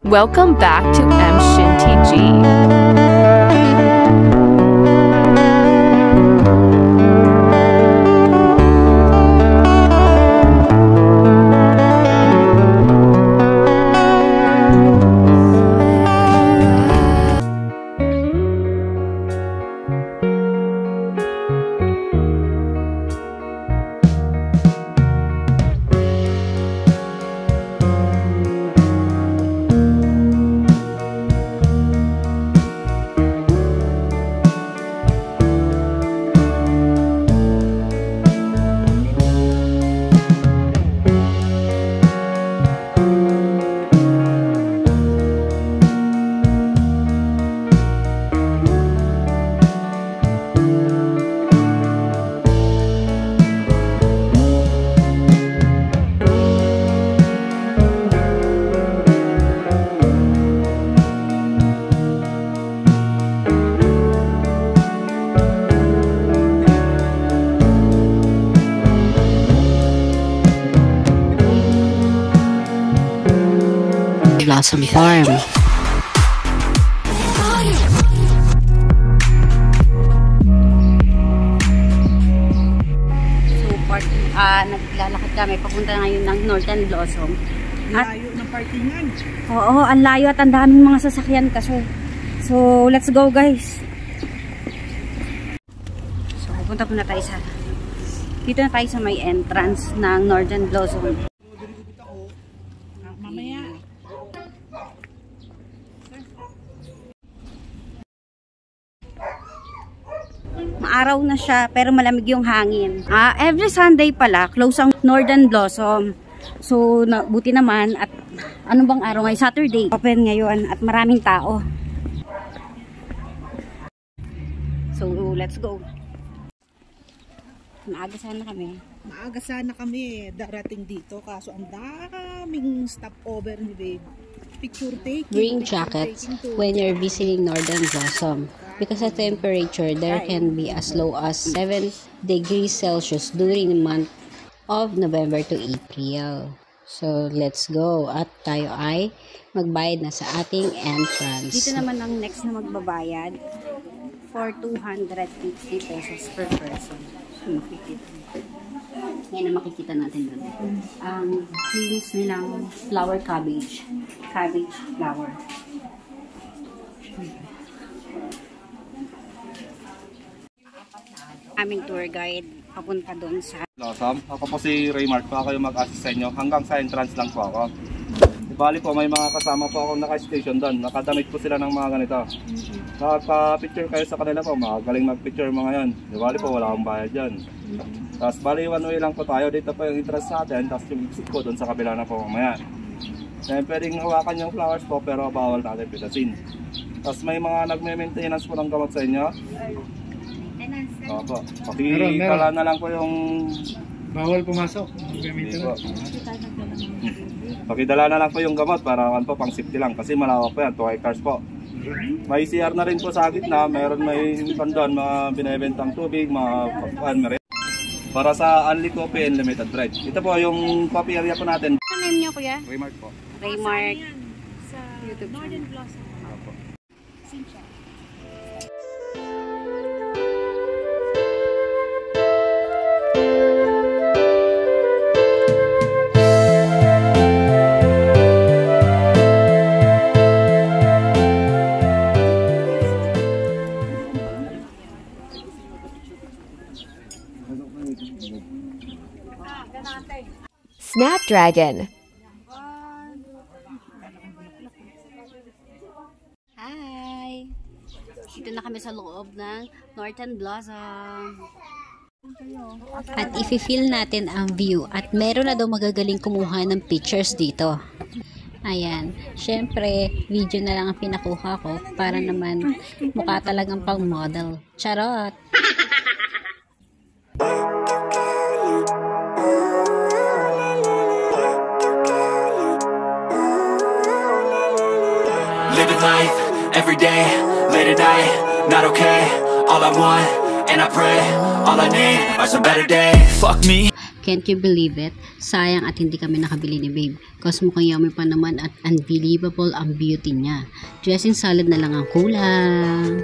Welcome back to M Shin TG. Blossom Farm. Naglalakad kami papunta ngayon ng Northern Blossom. Layo ng parkingan. Oo, ang layo at ang daming mga sasakyan kasi. So, let's go guys. So, pupunta muna tayo sa dito na tayo sa may entrance ng Northern Blossom. Mamaya. Maaraw na siya pero malamig yung hangin. Every Sunday pala close ang Northern Blossom. So buti naman at ano bang araw ngayon? Saturday. Open ngayon at maraming tao. So let's go. Maaga sana kami. Maaga sana kami darating dito kaso ang daming stopover ni babe. Picture taking. Bring jackets when you're visiting Northern Blossom because the temperature there can be as low as 7 degrees Celsius during the month of November to April. So let's go at tayo ay magbayad na sa ating entrance. Dito naman ang next na magbabayad for 250 pesos per person. Yan ang makikita natin doon. Ang famous nilang flower cabbage. Cabbage flower. Aming tour guide papunta doon sa Blossom. Ako po si Raymark. Pa kayo mag-assist sa inyo. Hanggang sa entrance lang po ako. Bali po, may mga kasama po akong naka-station doon. Nakadamit po sila ng mga ganito. Nakaka-picture kayo sa kanila po. Magaling mag-picture mga yan. Bali po, wala akong bayad dyan. Tapos bali, one way lang po tayo. Dito po yung entrance natin. Tapos yung exit ko doon sa kabila na po mamaya. Pwedeng hawakan yung flowers po pero bawal natin pitasin. Tapos may mga nagme-maintenance po ng gamot sa inyo. Opo. Pakitala na lang po yung... Bawal pumasok. Pakidala na lang po yung gamot para po pang safety lang kasi malawak po yan, 2 hectares po. May CR na rin po sa gitna, may pandon, mga binibentang tubig, mga meron. Para sa Only Coffee and Limited Bread. Ito po yung coffee area po natin. ano name niyo kuya? Raymark po. Raymark. Sa YouTube Northern Blossom. Opo. Cynthia. Snapdragon. Hi! Dito na kami sa loob ng Northern Blossom. At i-feel natin ang view at meron na daw magagaling kumuha ng pictures dito. Ayan, syempre video na lang ang pinakuha ko para naman mukha talagang pang model. Charot! Living life, everyday, late at night, not okay. All I want, and I pray, all I need are some better days. Fuck me. Can't you believe it? Sayang at hindi kami nakabili ni babe. Cause mukhang yummy pa naman at unbelievable ang beauty niya. Dressing salad na lang ang kulang.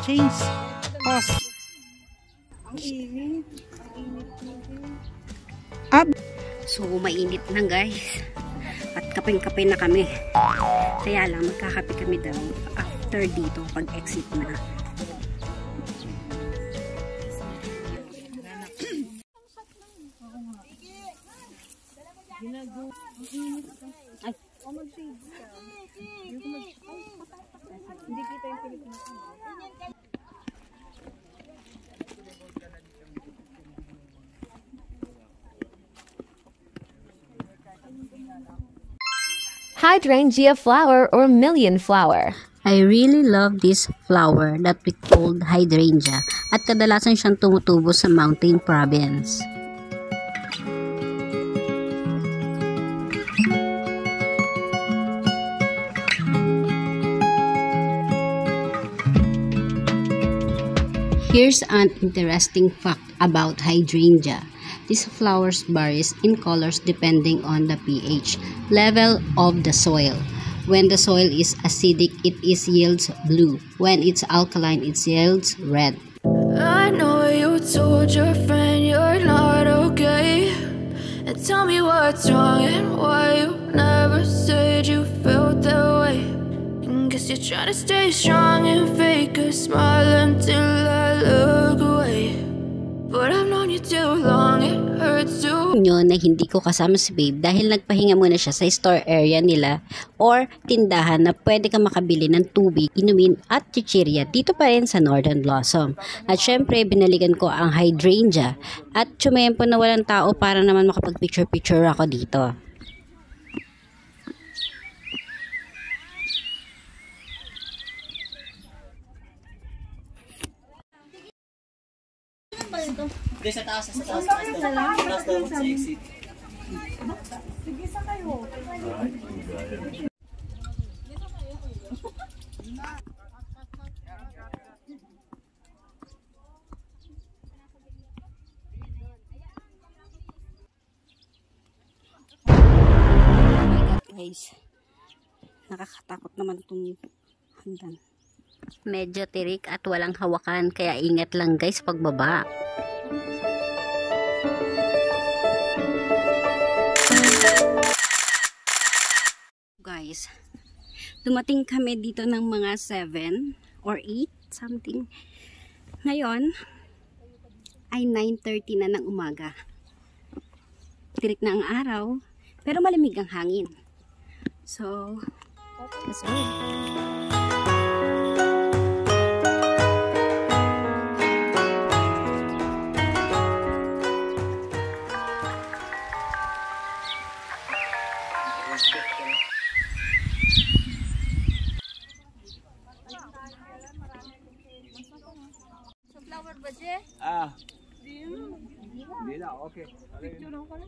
Change. Pause. So, mainit na guys. At kapeng-kape na kami. Kaya lang, magkakape kami daw after dito, pag-exit na. Ay. Hindi kita yung Pilipino. Hydrangea flower or million flower. I really love this flower that we called hydrangea at kadalasan siyang tumutubo sa mountain province. Here's an interesting fact about hydrangea. This flowers varies in colors depending on the pH level of the soil. When the soil is acidic, it yields blue. When it's alkaline, it yields red. I know you told your friend you're not okay, and tell me what's wrong and why you never said you felt that way. And guess you're trying to stay strong and fake a smile until I look away. But I've known you too long, it hurts to Nyo na hindi ko kasama si babe dahil nagpahinga muna siya sa store area nila or tindahan na pwede ka makabili ng tubig, inumin at chichirya dito pa rin sa Northern Blossom. At syempre binaligan ko ang hydrangea at tsumempo na walang tao para naman makapag-picture-picture ako dito. Guys, nakakatakot naman itong hagdan. Medyo tirik at walang hawakan kaya ingat lang guys pagbaba. Guys, dumating kami dito ng mga 7 or 8 something. Ngayon ay 9:30 na ng umaga. Tirik na ang araw pero malamig ang hangin. So, let's go. Hindi na, okay. Okay. Ito pala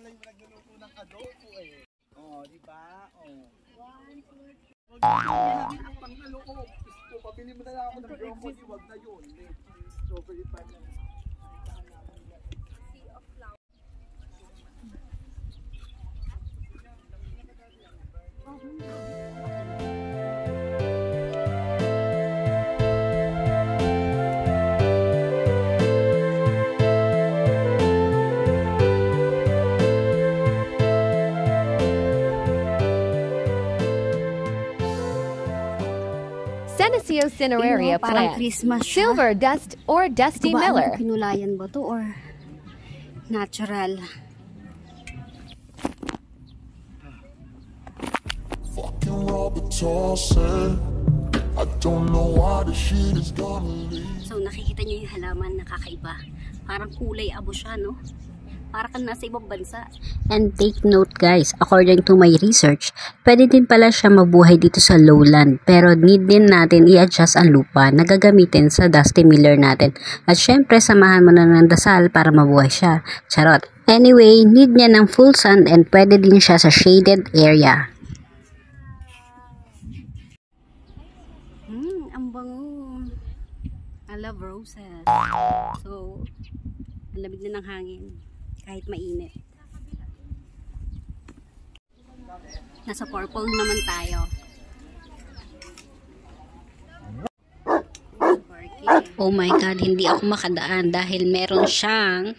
yung nagluluto ng adobo eh. Oh, di ba? Oh. Ang pangaloob. Pabili mo na lang ako ng broccoli, wag na yun. Strawberry pan lang. Senecio cineraria Parang plant. Christmas siya. Silver dust or dusty miller. Pinulayan ba to or natural? Fucking Robert Torsen. I don't know why the shit is gonna leave. So nakikita niyo yung halaman na kakaiba. Parang kulay abo siya, no? Para kang nasa ibang bansa. And take note guys, according to my research, pwede din pala siya mabuhay dito sa lowland. Pero need din natin i-adjust ang lupa na gagamitin sa dusty miller natin. At syempre, samahan mo na ng dasal para mabuhay siya. Charot. Anyway, need niya ng full sun and pwede din siya sa shaded area. Ang bango. I love roses. So, ang lamig na ng hangin. Kahit mainit. Nasa purple naman tayo. Oh my god, hindi ako makadaan dahil meron siyang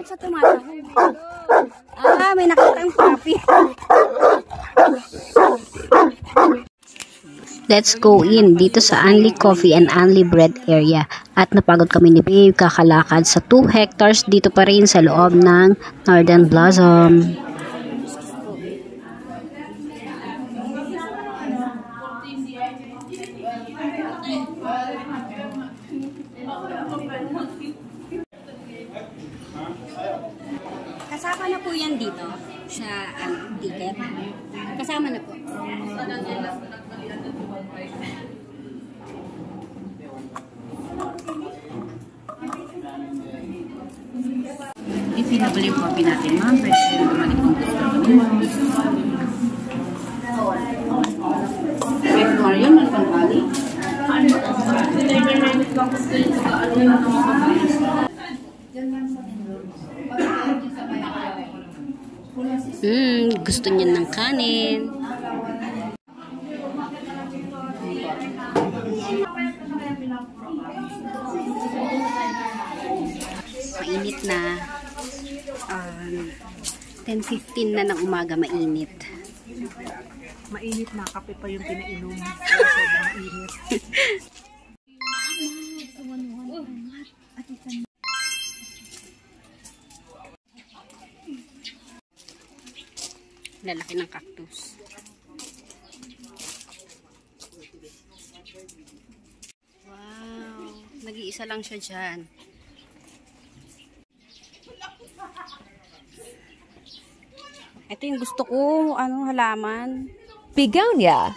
Sa tumataho. May nakitang papi. Let's go in dito sa Anli Coffee and Anli Bread area. At napagod kami ni Babe kakalakad sa 2 hectares dito pa rin sa loob ng Northern Blossom. Kasama na po yan dito sa ticket. Kasama na po. Pinabili yung coffee natin, ma'am. Pwede kayo bumalik kung gusto nyo. Pwede mo rin yung pangkali. Gusto niya ng kanin. Mainit na. 10:15 na ng umaga, mainit. Mainit na, kape pa yung pinainom. Sobrang init. Lalaki ng cactus. Wow, nag-iisa lang siya dyan. Ito yung gusto ko, halaman. Begonia.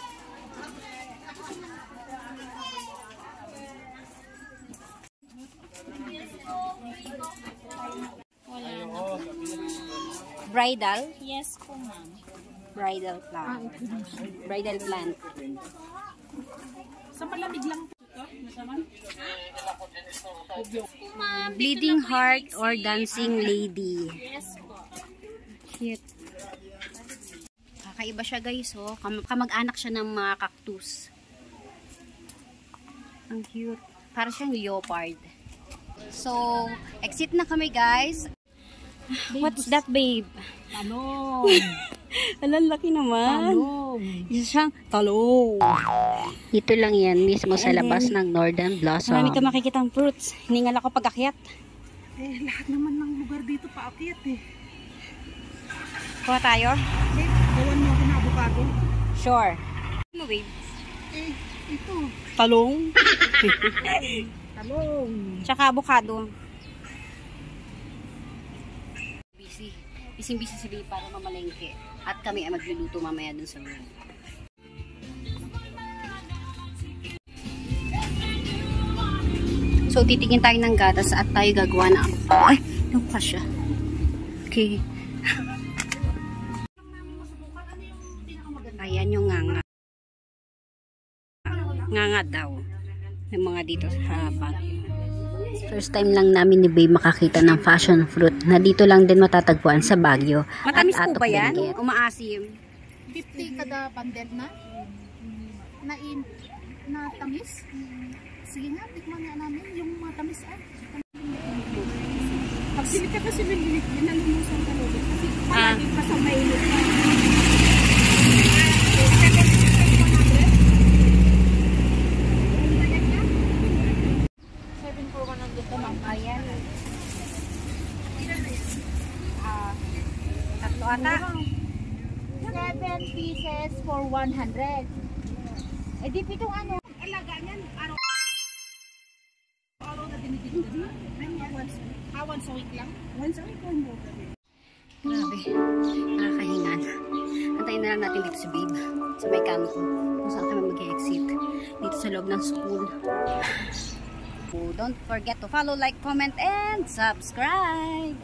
Bridal? Yes po, ma'am. Bridal plant. Bridal plant. Sa malamig lang po ito. Bleeding heart or dancing lady. Yes po. Cute. Kakaiba siya guys, oh. Kamag-anak siya ng mga cactus. Ang cute. Para siyang leopard. So, exit na kami guys. What's that, babe? Talong. Alam, laki naman. Talong. Isa siyang talong. Ito lang yan mismo sa labas ng Northern Blossom. Marami ka makikitang fruits. Hiningal ako pag-akyat. Lahat naman ng lugar dito paakyat eh. Kuha tayo? Gawan mo ako na avocado. Sure. Ano, babe? Ito. Talong. Talong. Tsaka avocado. Busy si Babe para mamalengke. At kami ay magluluto mamaya dun sa room. So, titingin tayo ng gatas at tayo gagawa na ang... Ay! Nakuha siya. Okay. Ayan yung nganga. Nganga daw. Yung mga dito sa Baguio. First time lang namin ni Babe makakita ng fashion fruit na dito lang din matatagpuan sa Baguio. Matamis at po ba yan? Benguet. Umaasim? 50 kada bundle na? Na tamis? Sige nga, tikman nga namin yung mga tamis ay. Pag sili ka kasi bililit, binalumusan ka ulit. Kasi palagi pa sa mainit na. Ayan. Tatlo ata. 7 pieces for 100. Eh di pitong ano? Alaga niyan, araw. once a week lang? Once a week or more? Grabe, nakakahingan. Antayin na lang natin dito si Babe. Sa may kanto. Kung saan kami mag-exit. Dito sa loob ng school. So, don't forget to follow, like, comment, and subscribe!